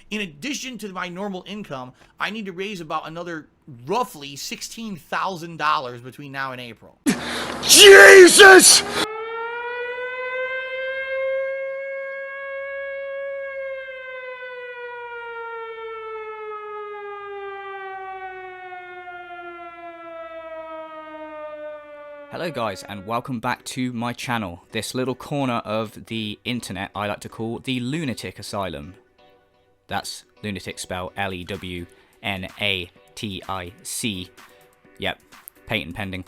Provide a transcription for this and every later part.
In addition to my normal income, I need to raise about another roughly $16,000 between now and April. Jesus! Hello guys, and welcome back to my channel, this little corner of the internet I like to call the Lunatic Asylum. That's lunatic spelled L-E-W-N-A-T-I-C. Yep, patent pending.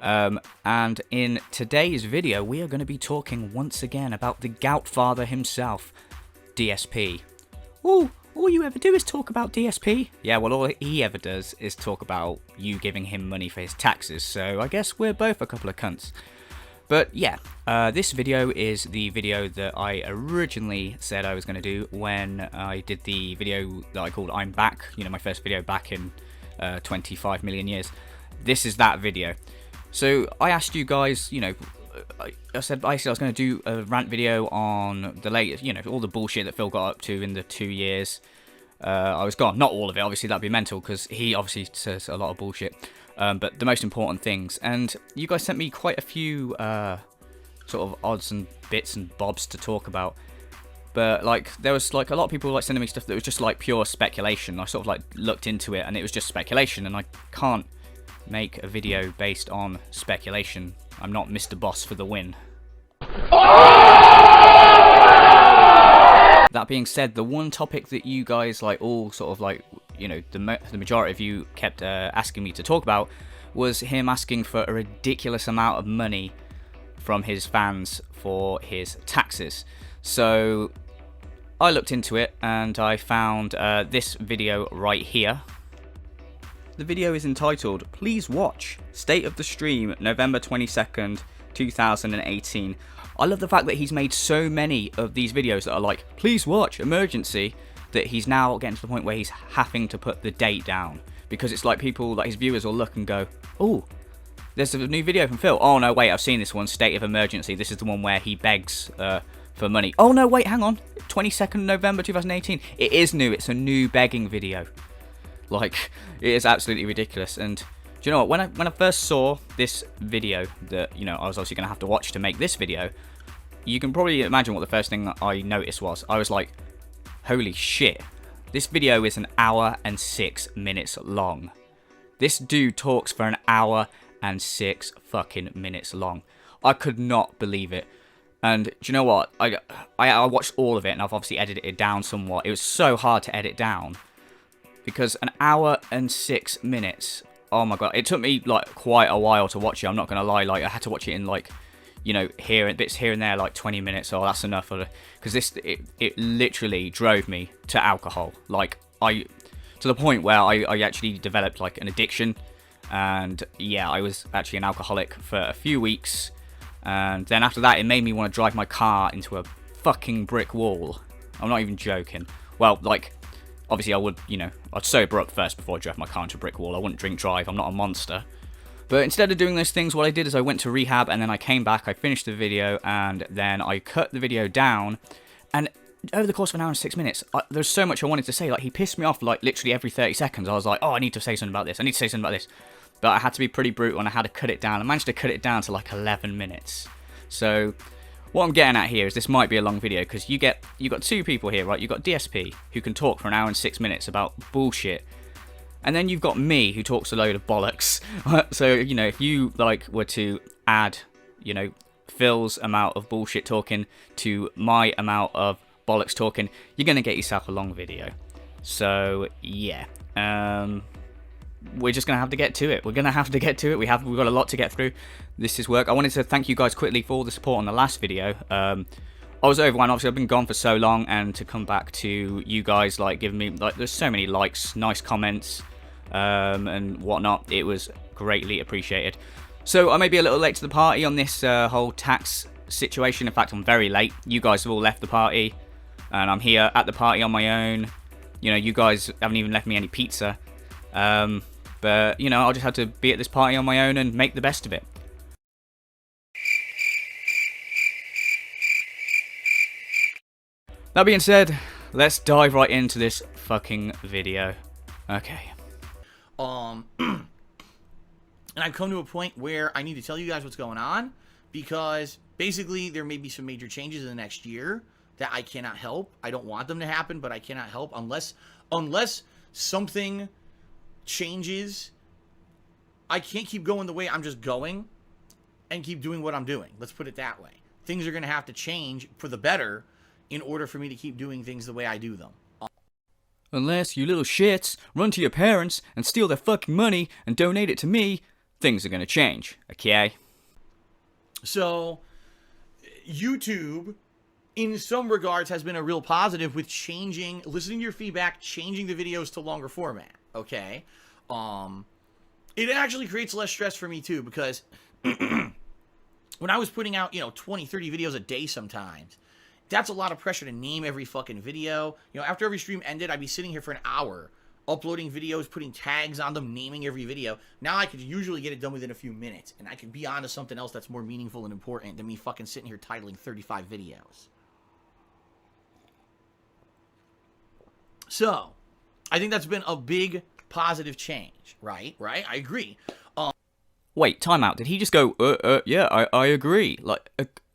And in today's video we are going to be talking once again about the Gout Father himself, DSP. Ooh! All you ever do is talk about DSP? Yeah, well, all he ever does is talk about you giving him money for his taxes, so I guess we're both a couple of cunts. But yeah, this video is the video that I originally said I was going to do when I did the video that I called I'm Back, you know, my first video back in 25 million years. This is that video. So I asked you guys, you know, I said basically I was going to do a rant video on the latest, you know, all the bullshit that Phil got up to in the 2 years I was gone. Not all of it, obviously that'd be mental because he obviously says a lot of bullshit, but the most important things. And you guys sent me quite a few sort of odds and bits and bobs to talk about, but like there was like a lot of people like sending me stuff that was just like pure speculation. I sort of like looked into it and it was just speculation, and I can't make a video based on speculation. I'm not Mr. Boss for the win. That being said, the one topic that you guys like all sort of like, you know, the majority of you kept asking me to talk about was him asking for a ridiculous amount of money from his fans for his taxes. So I looked into it and I found this video right here. The video is entitled, Please Watch, State of the Stream, November 22nd, 2018. I love the fact that he's made so many of these videos that are like, please watch, emergency, that he's now getting to the point where he's having to put the date down. Because it's like people, like his viewers will look and go, oh, there's a new video from Phil. Oh no, wait, I've seen this one, State of Emergency. This is the one where he begs for money. Oh no, wait, hang on, 22nd November 2018. It is new, it's a new begging video. Like, it is absolutely ridiculous. And do you know what? When I first saw this video that, you know, I was obviously going to have to watch to make this video, you can probably imagine what the first thing that I noticed was. I was like, holy shit. This video is 1 hour and 6 minutes long. This dude talks for 1 hour and 6 fucking minutes long. I could not believe it. And do you know what? I watched all of it and I've obviously edited it down somewhat. It was so hard to edit down. Because 1 hour and 6 minutes, oh my god, it took me like quite a while to watch it, I'm not going to lie. Like, I had to watch it in like, you know, bits here and there, like 20 minutes, oh that's enough. Because it literally drove me to alcohol. Like, to the point where I actually developed like an addiction. And yeah, I was actually an alcoholic for a few weeks. And then after that, it made me want to drive my car into a fucking brick wall. I'm not even joking. Well, like, obviously I would, you know, I'd sober up first before I drove my car into a brick wall. I wouldn't drink drive, I'm not a monster. But instead of doing those things, what I did is I went to rehab and then I came back, I finished the video, and then I cut the video down. And over the course of 1 hour and 6 minutes, there's so much I wanted to say. Like, he pissed me off like literally every 30 seconds. I was like, oh, I need to say something about this, I need to say something about this. But I had to be pretty brutal and I had to cut it down. I managed to cut it down to like 11 minutes. So what I'm getting at here is this might be a long video because you got two people here, right? You've got DSP, who can talk for 1 hour and 6 minutes about bullshit. And then you've got me, who talks a load of bollocks. So, you know, if you, like, were to add, you know, Phil's amount of bullshit talking to my amount of bollocks talking, you're going to get yourself a long video. So, yeah. We're just going to have to get to it. We're going to have to get to it. We've got a lot to get through. This is work. I wanted to thank you guys quickly for all the support on the last video. I was overwhelmed. Obviously, I've been gone for so long, and to come back to you guys, like, giving me, like, there's so many likes, nice comments, and whatnot. It was greatly appreciated. So I may be a little late to the party on this whole tax situation. In fact, I'm very late. You guys have all left the party, and I'm here at the party on my own. You know, you guys haven't even left me any pizza. But, you know, I'll just have to be at this party on my own and make the best of it. That being said, let's dive right into this fucking video. Okay. And I've come to a point where I need to tell you guys what's going on, because basically there may be some major changes in the next year that I cannot help. I don't want them to happen, but I cannot help unless something changes. I can't keep going the way I'm just going and keep doing what I'm doing. Let's put it that way. Things are going to have to change for the better in order for me to keep doing things the way I do them. Unless you little shits run to your parents and steal their fucking money and donate it to me, things are gonna change, okay? So, YouTube, in some regards, has been a real positive with changing, listening to your feedback, changing the videos to longer format, okay? It actually creates less stress for me, too, because when I was putting out, 20, 30 videos a day sometimes, that's a lot of pressure to name every fucking video. After every stream ended, I'd be sitting here for an hour, uploading videos, putting tags on them, naming every video. Now I could usually get it done within a few minutes, and I could be on to something else that's more meaningful and important than me fucking sitting here titling 35 videos. So, I think that's been a big positive change, right? I agree. Wait, time out. Did he just go, yeah, I agree? Like,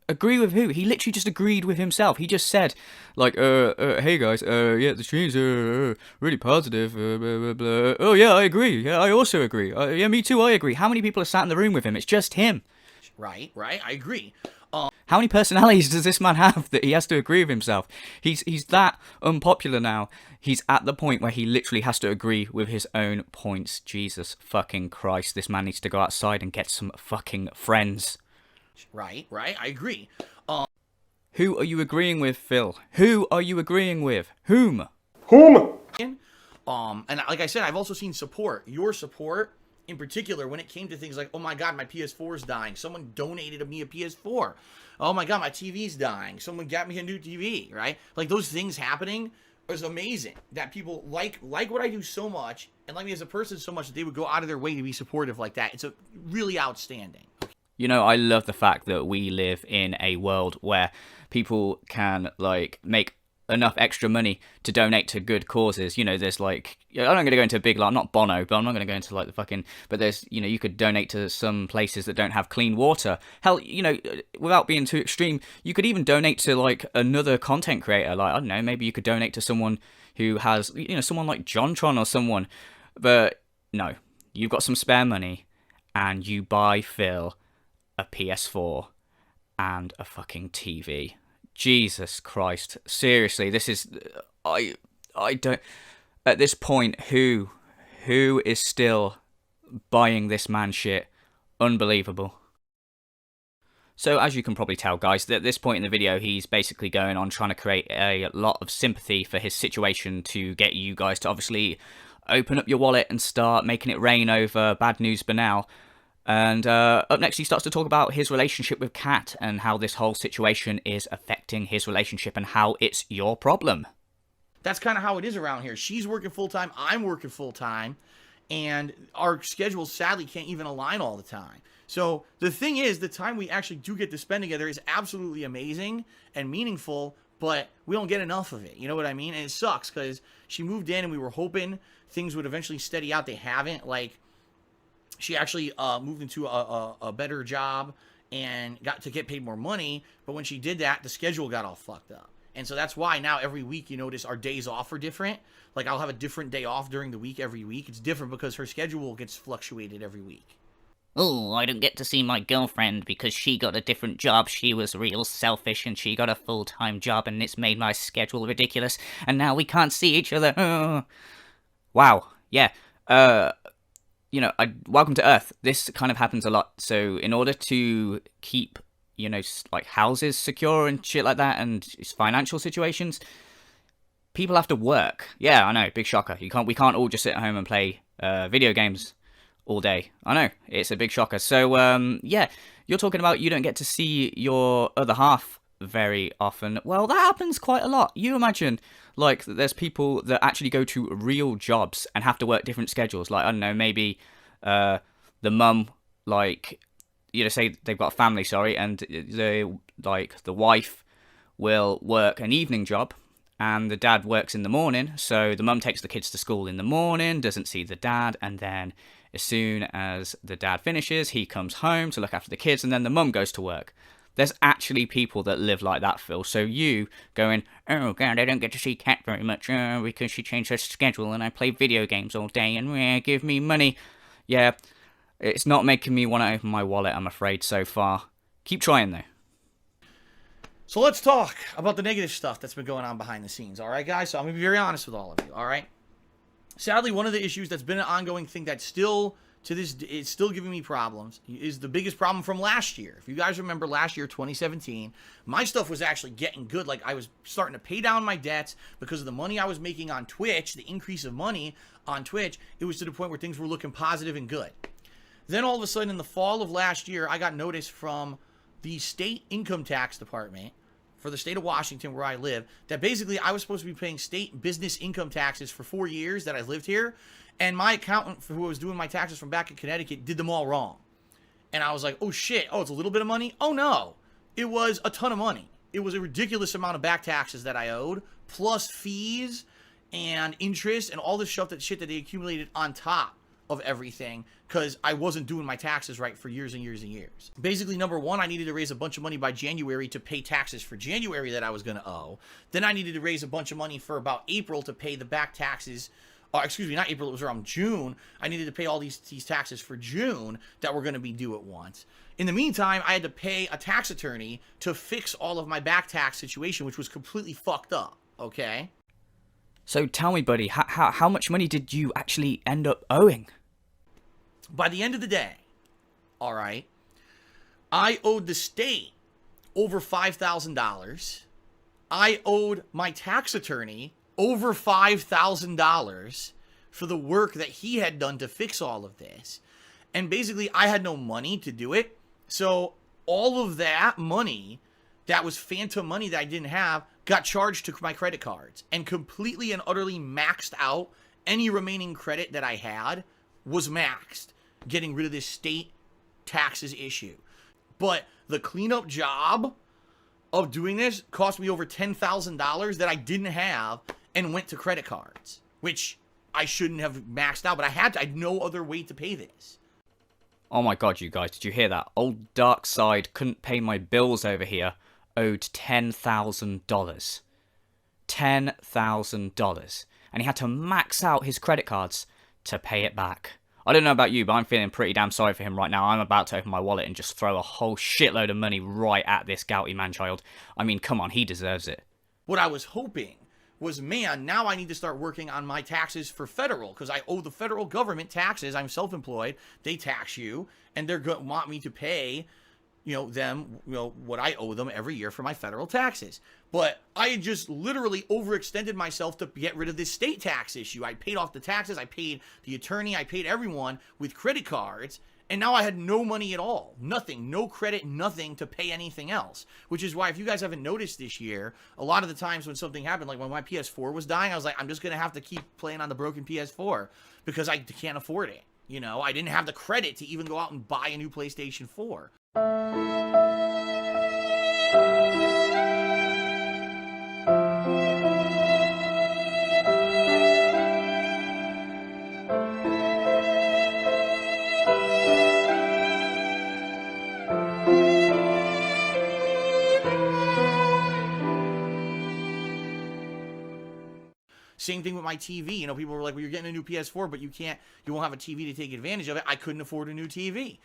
agree with who? He literally just agreed with himself. He just said, like, hey guys, yeah, the streams are really positive, blah, blah, blah. Oh yeah, I agree. Yeah, I also agree. Yeah, me too, I agree. How many people are sat in the room with him? It's just him. Right, I agree. How many personalities does this man have that he has to agree with himself? He's that unpopular now. He's at the point where he literally has to agree with his own points. Jesus fucking Christ. This man needs to go outside and get some fucking friends. Right, I agree. Who are you agreeing with, Phil? Who are you agreeing with? Whom? And like I said, I've also seen support. Your support, in particular, when it came to things like, oh my god, my PS4 is dying. Someone donated me a PS4. Oh my god, my TV's dying. Someone got me a new TV, right? Like, those things happening is amazing. That people like what I do so much, and like me as a person so much, that they would go out of their way to be supportive like that. It's a really outstanding. I love the fact that we live in a world where people can, like, make enough extra money to donate to good causes. There's, like, I'm not going to go into a big, like, not Bono, but I'm not going to go into, like, the fucking, but there's, you could donate to some places that don't have clean water. Hell, without being too extreme, you could even donate to, like, another content creator. Like, I don't know, maybe you could donate to someone who has, someone like JonTron or someone. But no, you've got some spare money and you buy Phil a PS4 and a fucking TV. Jesus Christ. Seriously, this is... I don't... At this point, who is still buying this man shit? Unbelievable. So, as you can probably tell, guys, at this point in the video, he's basically going on trying to create a lot of sympathy for his situation to get you guys to obviously open up your wallet and start making it rain over Bad News Banal. And up next, he starts to talk about his relationship with Kat and how this whole situation is affecting his relationship and how it's your problem. That's kind of how it is around here. She's working full-time, I'm working full-time, and our schedules sadly can't even align all the time. So the thing is, the time we actually do get to spend together is absolutely amazing and meaningful, but we don't get enough of it. You know what I mean? And it sucks because she moved in and we were hoping things would eventually steady out. They haven't. Like, she actually moved into a better job and got to get paid more money. But when she did that, the schedule got all fucked up. And so that's why now every week, you notice our days off are different. Like, I'll have a different day off during the week every week. It's different because her schedule gets fluctuated every week. Oh, I don't get to see my girlfriend because she got a different job. She was real selfish and she got a full-time job and it's made my schedule ridiculous. And now we can't see each other. Wow. Yeah. Welcome to Earth. This kind of happens a lot. So in order to keep, like houses secure and shit like that and financial situations, people have to work. Yeah, I know. Big shocker. We can't all just sit at home and play video games all day. I know, it's a big shocker. So, yeah, you're talking about you don't get to see your other half very often. Well, that happens quite a lot. You imagine, like, there's people that actually go to real jobs and have to work different schedules. Like, I don't know, maybe the mum, like, say they've got a family, and the wife will work an evening job, and the dad works in the morning, so the mum takes the kids to school in the morning, doesn't see the dad, and then as soon as the dad finishes, he comes home to look after the kids, and then the mum goes to work. There's actually people that live like that, Phil. So you going, oh God, I don't get to see Kat very much because she changed her schedule and I play video games all day and give me money. Yeah, it's not making me want to open my wallet, I'm afraid, so far. Keep trying, though. So let's talk about the negative stuff that's been going on behind the scenes, all right, guys? So I'm going to be very honest with all of you, all right? Sadly, one of the issues that's been an ongoing thing that's still, to this, it's still giving me problems, is the biggest problem from last year. If you guys remember last year, 2017, my stuff was actually getting good. Like, I was starting to pay down my debts because of the money I was making on Twitch, the increase of money on Twitch. It was to the point where things were looking positive and good. Then all of a sudden, in the fall of last year, I got notice from the state income tax department for the state of Washington where I live that basically I was supposed to be paying state business income taxes for 4 years that I lived here, and my accountant who was doing my taxes from back in Connecticut did them all wrong. And I was like, oh shit, oh, it's a little bit of money? Oh no, it was a ton of money. It was a ridiculous amount of back taxes that I owed, plus fees and interest and all this shit that they accumulated on top of everything because I wasn't doing my taxes right for years and years and years. Basically, number one, I needed to raise a bunch of money by January to pay taxes for January that I was going to owe. Then I needed to raise a bunch of money for about April to pay the back taxes. Excuse me, not April, it was around June. I needed to pay all these taxes for June that were going to be due at once. In the meantime, I had to pay a tax attorney to fix all of my back tax situation, which was completely fucked up, okay? So tell me, buddy, how much money did you actually end up owing? By the end of the day, all right, I owed the state over $5,000. I owed my tax attorney over $5,000 for the work that he had done to fix all of this. And basically, I had no money to do it. So all of that money that was phantom money that I didn't have got charged to my credit cards and completely and utterly maxed out. Any remaining credit that I had was maxed, getting rid of this state taxes issue. But the cleanup job of doing this cost me over $10,000 that I didn't have and went to credit cards, which I shouldn't have maxed out, but I had no other way to pay this. Oh my god, you guys, did you hear that? Old Dark Side couldn't pay my bills over here, owed $10,000. $10,000. And he had to max out his credit cards to pay it back. I don't know about you, but I'm feeling pretty damn sorry for him right now. I'm about to open my wallet and just throw a whole shitload of money right at this gouty man-child. I mean, come on, he deserves it. What I was hoping was, man, now I need to start working on my taxes for federal, because I owe the federal government taxes. I'm self-employed. They tax you, and they're going to want me to pay, them, what I owe them every year for my federal taxes. But I had just literally overextended myself to get rid of this state tax issue. I paid off the taxes, I paid the attorney, I paid everyone with credit cards, and now I had no money at all. Nothing, no credit, nothing to pay anything else. Which is why, if you guys haven't noticed this year, a lot of the times when something happened, like when my PS4 was dying, I was like, I'm just going to have to keep playing on the broken PS4 because I can't afford it. I didn't have the credit to even go out and buy a new PlayStation 4. Same thing with my TV. People were like, well, you're getting a new PS4, but you won't have a TV to take advantage of it. I couldn't afford a new TV.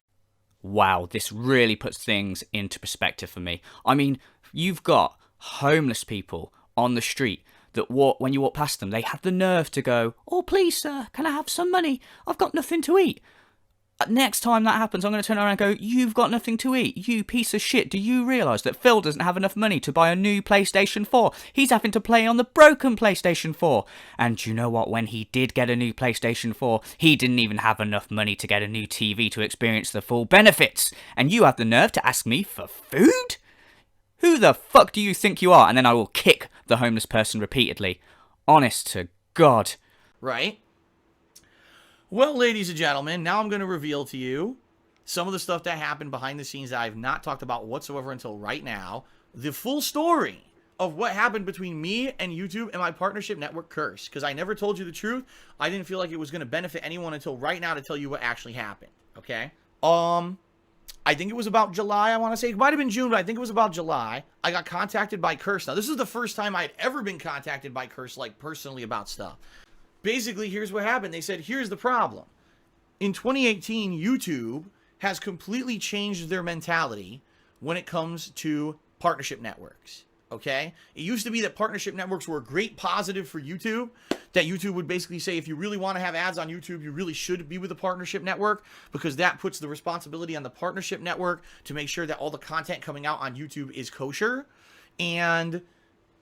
Wow, this really puts things into perspective for me. I mean, you've got homeless people on the street that when you walk past them, they have the nerve to go, oh, please, sir, can I have some money? I've got nothing to eat. Next time that happens, I'm going to turn around and go, you've got nothing to eat, you piece of shit. Do you realise that Phil doesn't have enough money to buy a new PlayStation 4? He's having to play on the broken PlayStation 4. And do you know what? When he did get a new PlayStation 4, he didn't even have enough money to get a new TV to experience the full benefits. And you have the nerve to ask me for food? Who the fuck do you think you are? And then I will kick the homeless person repeatedly. Honest to God. Right? Well, ladies and gentlemen, now I'm going to reveal to you some of the stuff that happened behind the scenes that I've not talked about whatsoever until right now. The full story of what happened between me and YouTube and my partnership network, Curse, because I never told you the truth. I didn't feel like it was going to benefit anyone until right now to tell you what actually happened, okay? I think it was about July, I want to say. It might have been June, but I think it was about July. I got contacted by Curse. Now, this is the first time I'd ever been contacted by Curse, like, personally about stuff. Basically, here's what happened. They said, here's the problem. In 2018, YouTube has completely changed their mentality when it comes to partnership networks, okay? It used to be that partnership networks were a great positive for YouTube, that YouTube would basically say, if you really want to have ads on YouTube, you really should be with a partnership network, because that puts the responsibility on the partnership network to make sure that all the content coming out on YouTube is kosher. And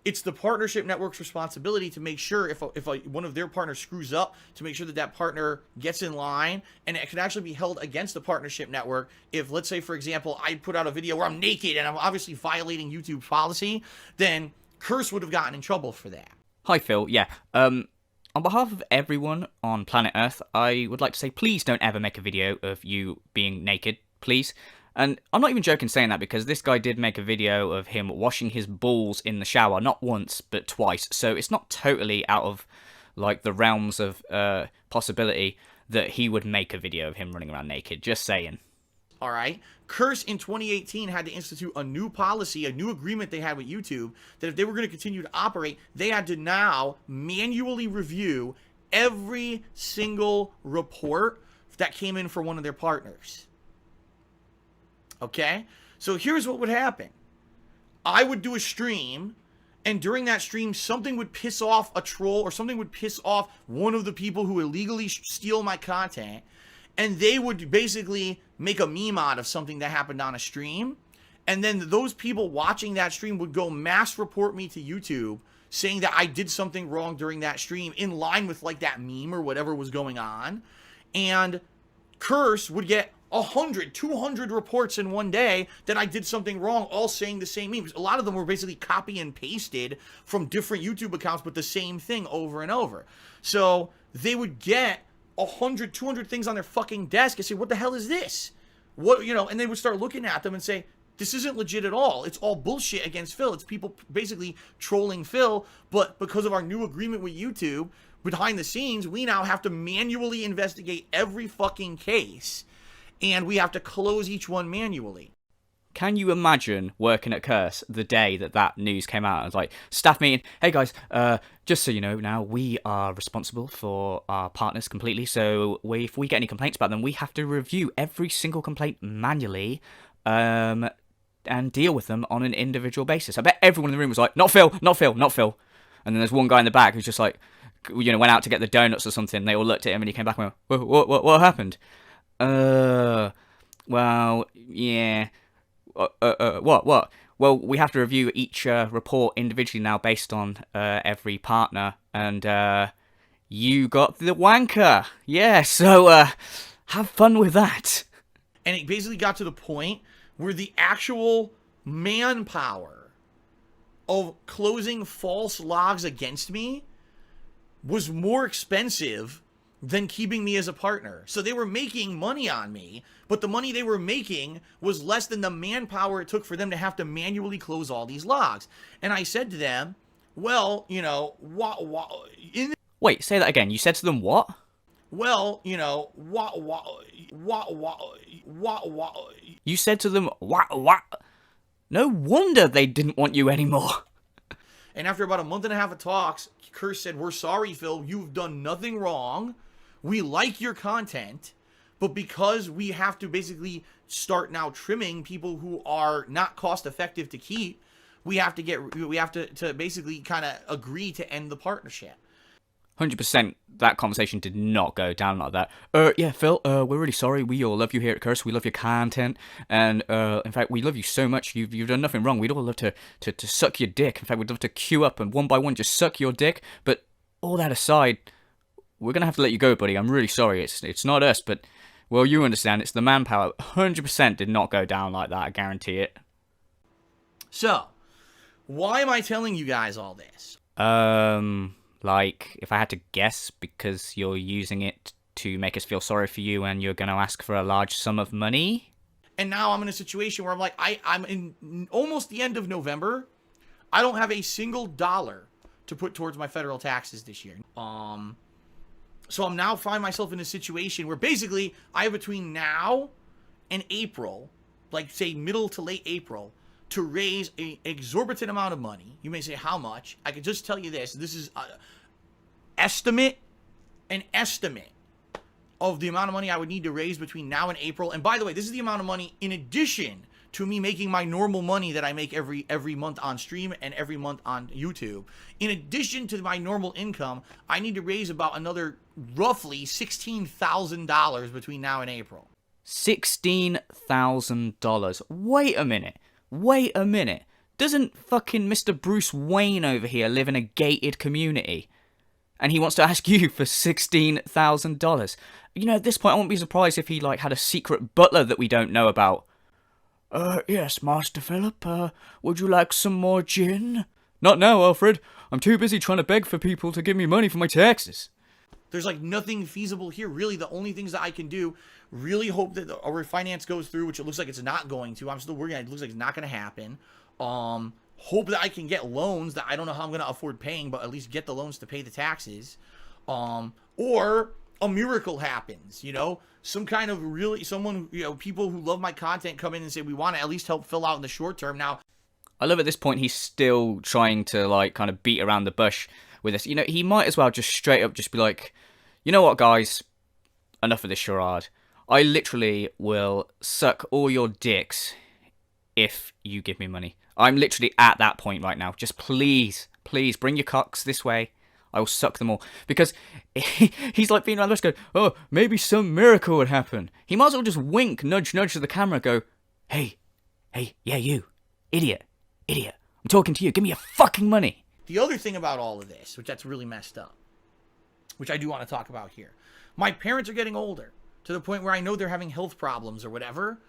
it's the partnership network's responsibility to make sure if one of their partners screws up, to make sure that that partner gets in line, and it could actually be held against the partnership network if, let's say, for example, I put out a video where I'm naked and I'm obviously violating YouTube's policy, then Curse would have gotten in trouble for that. Hi, Phil. Yeah. On behalf of everyone on planet Earth, I would like to say please don't ever make a video of you being naked, please. And I'm not even joking saying that, because this guy did make a video of him washing his balls in the shower, not once, but twice. So it's not totally out of, like, the realms of possibility that he would make a video of him running around naked. Just saying. All right. Curse in 2018 had to institute a new policy, a new agreement they had with YouTube, that if they were going to continue to operate, they had to now manually review every single report that came in for one of their partners. Okay? So here's what would happen. I would do a stream, and during that stream, something would piss off a troll, or something would piss off one of the people who illegally steal my content, and they would basically make a meme out of something that happened on a stream. And then those people watching that stream would go mass report me to YouTube, saying that I did something wrong during that stream in line with, like, that meme or whatever was going on. And Curse would get 100, 200 reports in one day that I did something wrong, all saying the same memes. A lot of them were basically copy and pasted from different YouTube accounts, but the same thing over and over. So they would get 100, 200 things on their fucking desk and say, what the hell is this? What, you know, and they would start looking at them and say, this isn't legit at all. It's all bullshit against Phil. It's people basically trolling Phil, but because of our new agreement with YouTube, behind the scenes, we now have to manually investigate every fucking case, and we have to close each one manually. Can you imagine working at Curse the day that that news came out? It's like, staff meeting, hey guys, just so you know now, we are responsible for our partners completely, so if we get any complaints about them, we have to review every single complaint manually, and deal with them on an individual basis. I bet everyone in the room was like, not Phil, not Phil, not Phil. And then there's one guy in the back who's just like, you know, went out to get the donuts or something, they all looked at him and he came back and went, what happened? Well, yeah... What? Well, we have to review each report individually now based on every partner, and you got the wanker. Yeah, so have fun with that. And it basically got to the point where the actual manpower of closing false logs against me was more expensive than keeping me as a partner. So they were making money on me, but the money they were making was less than the manpower it took for them to have to manually close all these logs. And I said to them, well, you know, Wait, say that again. You said to them what? Well, you know, You said to them what? No wonder they didn't want you anymore. And after about a month and a half of talks, Curse said, we're sorry, Phil, you've done nothing wrong. We like your content, but because we have to basically start now trimming people who are not cost effective to keep, we have to basically kind of agree to end the partnership. 100% that conversation did not go down like that. Yeah, Phil, we're really sorry. We all love you here at Curse. We love your content. And, in fact, we love you so much. You've done nothing wrong. We'd all love to suck your dick. In fact, we'd love to queue up and one by one just suck your dick. But all that aside, we're going to have to let you go, buddy. I'm really sorry. It's not us, but, well, you understand. It's the manpower. 100% did not go down like that. I guarantee it. So, why am I telling you guys all this? Like, if I had to guess, because you're using it to make us feel sorry for you and you're going to ask for a large sum of money? And now I'm in a situation where I'm like, I'm in almost the end of November. I don't have a single dollar to put towards my federal taxes this year. So I'm now find myself in a situation where basically I have between now and April, like say middle to late April, to raise an exorbitant amount of money. You may say, how much? I can just tell you this. This is an estimate of the amount of money I would need to raise between now and April. And by the way, this is the amount of money in addition to me making my normal money that I make every month on stream and every month on YouTube. In addition to my normal income, I need to raise about another roughly $16,000 between now and April. $16,000. Wait a minute. Doesn't fucking Mr. Bruce Wayne over here live in a gated community? And he wants to ask you for $16,000. You know, at this point, I wouldn't be surprised if he, like, had a secret butler that we don't know about. Yes, Master Philip, would you like some more gin? Not now, Alfred. I'm too busy trying to beg for people to give me money for my taxes. There's, like, nothing feasible here. Really, the only things that I can do, really hope that our refinance goes through, which it looks like it's not going to. I'm still working on it. It looks like it's not going to happen. Hope that I can get loans that I don't know how I'm going to afford paying, but at least get the loans to pay the taxes. Or a miracle happens, you know? Some kind of really, someone, you know, people who love my content come in and say, we want to at least help fill out in the short term. Now, I love at this point he's still trying to, like, kind of beat around the bush with this. You know, he might as well just straight up just be like, you know what, guys? Enough of this charade. I literally will suck all your dicks if you give me money. I'm literally at that point right now. Just please bring your cocks this way. I will suck them all. Because he's like being around the bush going, oh, maybe some miracle would happen. He might as well just wink, nudge to the camera, go, hey, yeah, you, idiot. I'm talking to you. Give me your fucking money. the other thing about all of this, which that's really messed up, which I do want to talk about here. My parents are getting older to the point where I know they're having health problems or whatever.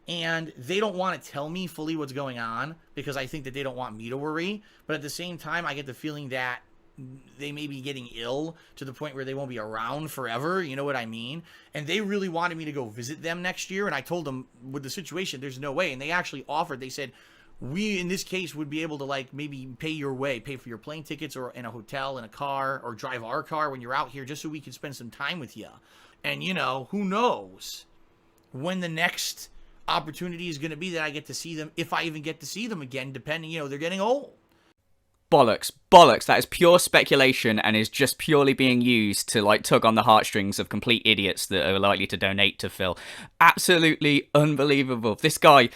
And they don't want to tell me fully what's going on because I think that they don't want me to worry. But at the same time, I get the feeling that they may be getting ill to the point where they won't be around forever. You know what I mean? And they really wanted me to go visit them next year. And I told them with the situation, there's no way. And they actually offered, they said, we, in this case, would be able to like maybe pay your way, pay for your plane tickets or in a hotel, in a car, or drive our car when you're out here just so we can spend some time with you. And, you know, who knows when the next opportunity is going to be that I get to see them, if I even get to see them again, depending, you know, they're getting old. Bollocks. That is pure speculation and is just purely being used to, like, tug on the heartstrings of complete idiots that are likely to donate to Phil. Absolutely unbelievable. This guy,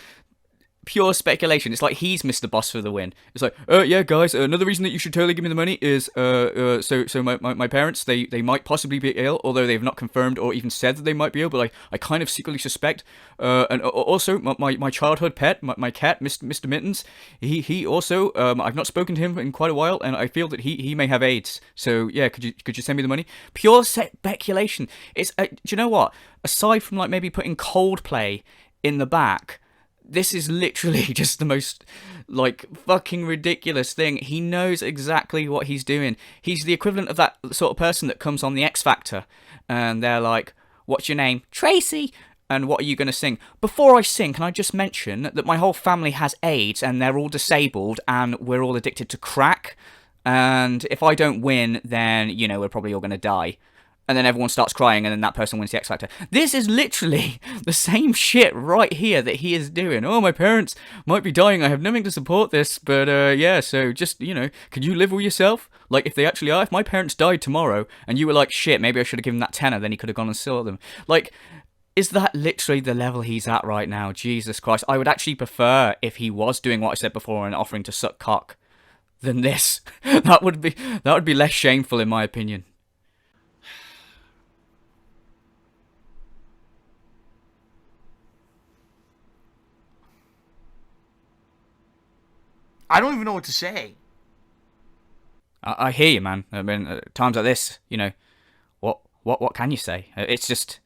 pure speculation. It's like he's Mr. Boss for the win. It's like, yeah, guys, another reason that you should totally give me the money is, so my parents, they might possibly be ill, although they've not confirmed or even said that they might be ill, but I kind of secretly suspect, and also, my childhood pet, my cat, Mr. Mittens, he also, I've not spoken to him in quite a while, and I feel that he may have AIDS, so, yeah, could you send me the money? Pure speculation. It's, do you know what? Aside from, like, maybe putting Coldplay in the back, this is literally just the most, like, fucking ridiculous thing. He knows exactly what he's doing. He's the equivalent of that sort of person that comes on the X Factor, and they're like, what's your name? Tracy! And what are you going to sing? Before I sing, can I just mention that my whole family has AIDS, and they're all disabled, and we're all addicted to crack, and if I don't win, then, you know, we're probably all going to die. And then everyone starts crying, and then that person wins the X Factor. This is literally the same shit right here that he is doing. Oh, my parents might be dying. I have nothing to support this. But, yeah, so just, you know, can you live with yourself? Like, if they actually are. If my parents died tomorrow, and you were like, shit, maybe I should have given that tenner, then he could have gone and saw them. Like, is that literally the level he's at right now? Jesus Christ. I would actually prefer if he was doing what I said before and offering to suck cock than this. That would be less shameful, in my opinion. I don't even know what to say. I hear you, man. I mean, at times like this, you know, what can you say? It's just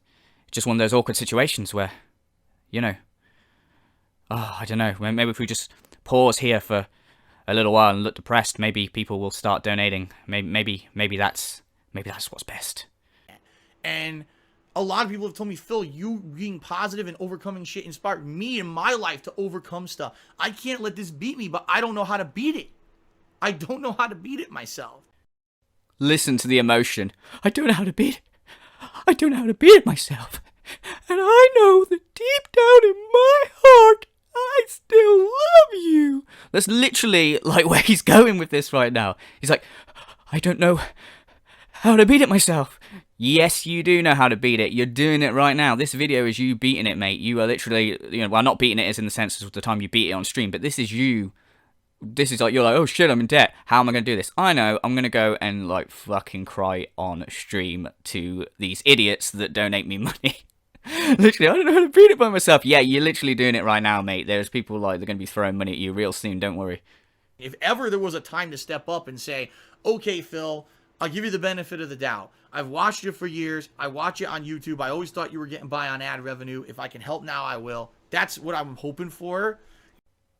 one of those awkward situations where, you know, I don't know. Maybe if we just pause here for a little while and look depressed, maybe people will start donating. Maybe that's what's best. And a lot of people have told me, Phil, you being positive and overcoming shit inspired me in my life to overcome stuff. I can't let this beat me, but I don't know how to beat it. I don't know how to beat it myself. Listen to the emotion. I don't know how to beat it. I don't know how to beat it myself. And I know that deep down in my heart, I still love you. That's literally like where he's going with this right now. He's like, I don't know how to beat it myself. Yes, you do know how to beat it. You're doing it right now. This video is you beating it, mate. You are literally, well, not beating it as in the sense of the time you beat it on stream, but this is you. This is like, you're like, oh shit, I'm in debt. How am I going to do this? I know, I'm going to go and like fucking cry on stream to these idiots that donate me money. Literally, I don't know how to beat it by myself. Yeah, you're literally doing it right now, mate. There's people like, they're going to be throwing money at you real soon, don't worry. If ever there was a time to step up and say, okay, Phil, I'll give you the benefit of the doubt. I've watched you for years. I watch you on YouTube. I always thought you were getting by on ad revenue. If I can help now, I will. That's what I'm hoping for.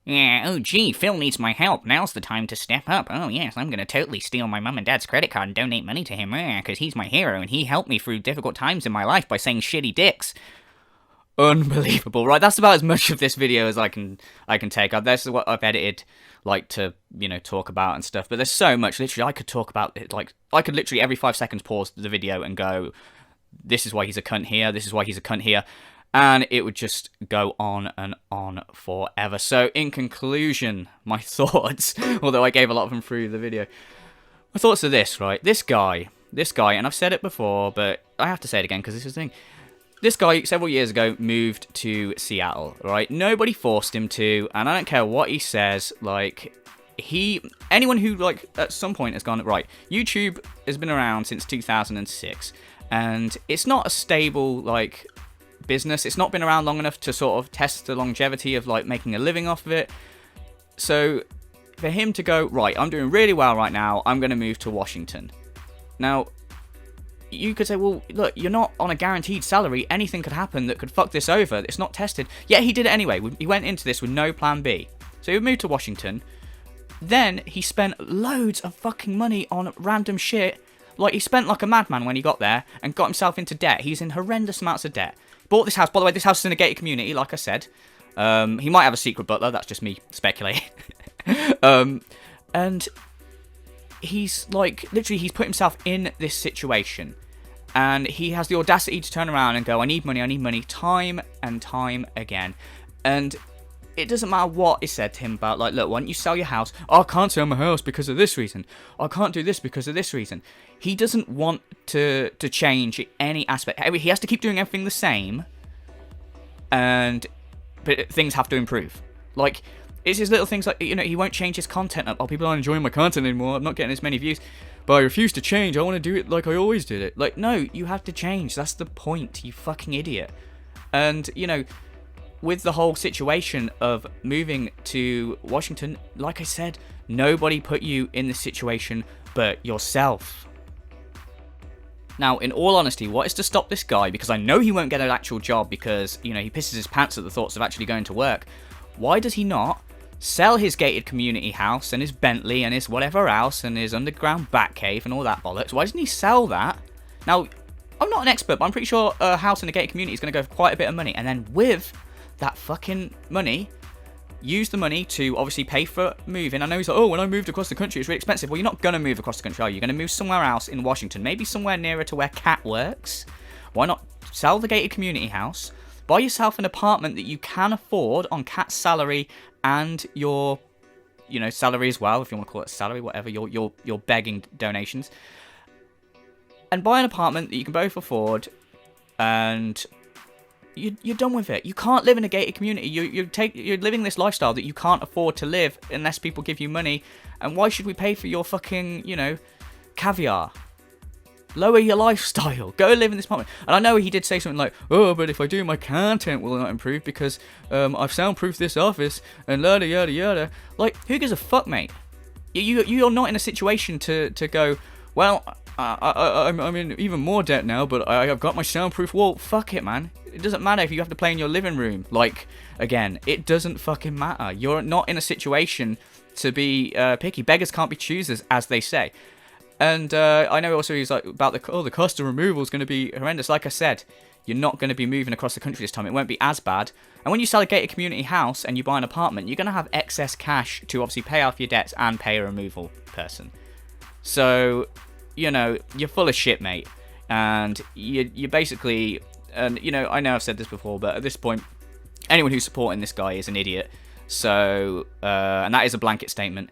Yeah, oh gee, Phil needs my help. Now's the time to step up. Oh yes, I'm gonna totally steal my mum and dad's credit card and donate money to him, because he's my hero and he helped me through difficult times in my life by saying shitty dicks. Unbelievable, right? That's about as much of this video as I can take. This is what I've edited, like, to, talk about and stuff. But there's so much. Literally, I could talk about it, like, I could literally every 5 seconds pause the video and go, this is why he's a cunt here, this is why he's a cunt here. And it would just go on and on forever. So, in conclusion, my thoughts, although I gave a lot of them through the video, my thoughts are this, right? This guy, and I've said it before, but I have to say it again because this is the thing. This guy, several years ago, moved to Seattle, right? Nobody forced him to, and I don't care what he says, like, anyone who, like, at some point has gone, right, YouTube has been around since 2006, and it's not a stable, like, business. It's not been around long enough to sort of test the longevity of, like, making a living off of it. So, for him to go, right, I'm doing really well right now, I'm going to move to Washington. Now, you could say, well, look, you're not on a guaranteed salary. Anything could happen that could fuck this over. It's not tested. Yet he did it anyway. He went into this with no plan B. So he moved to Washington. Then he spent loads of fucking money on random shit. Like, he spent like a madman when he got there and got himself into debt. He's in horrendous amounts of debt. Bought this house. By the way, this house is in a gated community, like I said. He might have a secret butler. That's just me speculating. And he's like, literally, he's put himself in this situation. And he has the audacity to turn around and go, I need money, time and time again. And it doesn't matter what is said to him about, like, look, why don't you sell your house? Oh, I can't sell my house because of this reason. Oh, I can't do this because of this reason. He doesn't want to change any aspect. He has to keep doing everything the same. But things have to improve. Like, it's his little things like, he won't change his content up. Oh, people aren't enjoying my content anymore. I'm not getting as many views. But I refuse to change. I want to do it like I always did it. Like, no, you have to change. That's the point, you fucking idiot. And, with the whole situation of moving to Washington, like I said, nobody put you in this situation but yourself. Now, in all honesty, what is to stop this guy, because I know he won't get an actual job because, he pisses his pants at the thoughts of actually going to work. Why does he not sell his gated community house and his Bentley and his whatever else and his underground bat cave and all that bollocks? Why doesn't he sell that? Now, I'm not an expert, but I'm pretty sure a house in a gated community is going to go for quite a bit of money. And then with that fucking money, use the money to obviously pay for moving. I know he's like, oh, when I moved across the country, it's really expensive. Well, you're not going to move across the country, are you? You're going to move somewhere else in Washington, maybe somewhere nearer to where Kat works. Why not sell the gated community house, buy yourself an apartment that you can afford on Kat's salary and your, salary as well, if you want to call it salary, whatever, your begging donations, and buy an apartment that you can both afford, and you're done with it. You can't live in a gated community. You're living this lifestyle that you can't afford to live unless people give you money. And why should we pay for your fucking, caviar? Lower your lifestyle. Go live in this apartment. And I know he did say something like, oh, but if I do, my content will not improve because I've soundproofed this office and yada yada yada. Like, who gives a fuck, mate? You're not in a situation to go, well, I'm in even more debt now, but I've got my soundproof wall. Fuck it, man. It doesn't matter if you have to play in your living room. Like, again, it doesn't fucking matter. You're not in a situation to be picky. Beggars can't be choosers, as they say. And I know also he's like about the cost of removal is going to be horrendous. Like I said, you're not going to be moving across the country this time. It won't be as bad. And when you sell a gated community house and you buy an apartment, you're going to have excess cash to obviously pay off your debts and pay a removal person. So, you know, you're full of shit, mate. And you basically, and you know, I know I've said this before, but at this point, anyone who's supporting this guy is an idiot. So, and that is a blanket statement.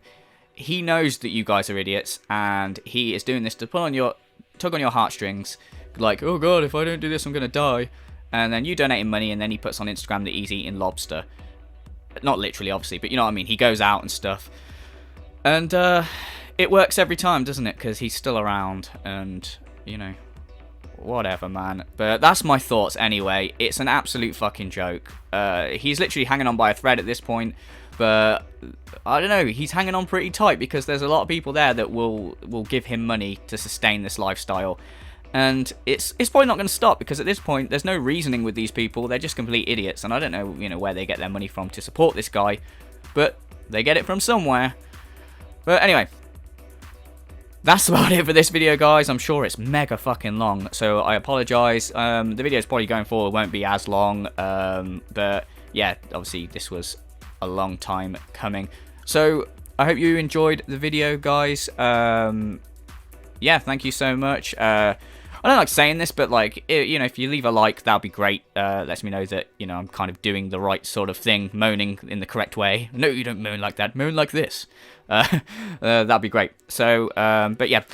He knows that you guys are idiots, and he is doing this to tug on your heartstrings. Like, oh god, if I don't do this, I'm gonna die. And then you donate him money, and then he puts on Instagram that he's eating lobster. Not literally, obviously, but you know what I mean. He goes out and stuff, and it works every time, doesn't it? Because he's still around, and you know, whatever, man. But that's my thoughts anyway. It's an absolute fucking joke. He's literally hanging on by a thread at this point, but I don't know. He's hanging on pretty tight because there's a lot of people there that will give him money to sustain this lifestyle. And it's probably not going to stop because at this point there's no reasoning with these people. They're just complete idiots, and I don't know, you know, where they get their money from to support this guy, but they get it from somewhere. But anyway, that's about it for this video, guys. I'm sure it's mega fucking long, so I apologize. The video's probably going forward won't be as long, but yeah, obviously this was a long time coming. So I hope you enjoyed the video, guys. Yeah, thank you so much. I don't like saying this, but like, you know, if you leave a like, that'll be great. Lets me know that, you know, I'm kind of doing the right sort of thing, moaning in the correct way. No, you don't moan like that. Moan like this. That'd be great. So, but yeah,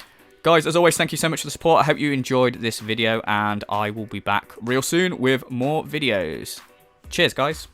guys, as always, thank you so much for the support. I hope you enjoyed this video, and I will be back real soon with more videos. Cheers, guys.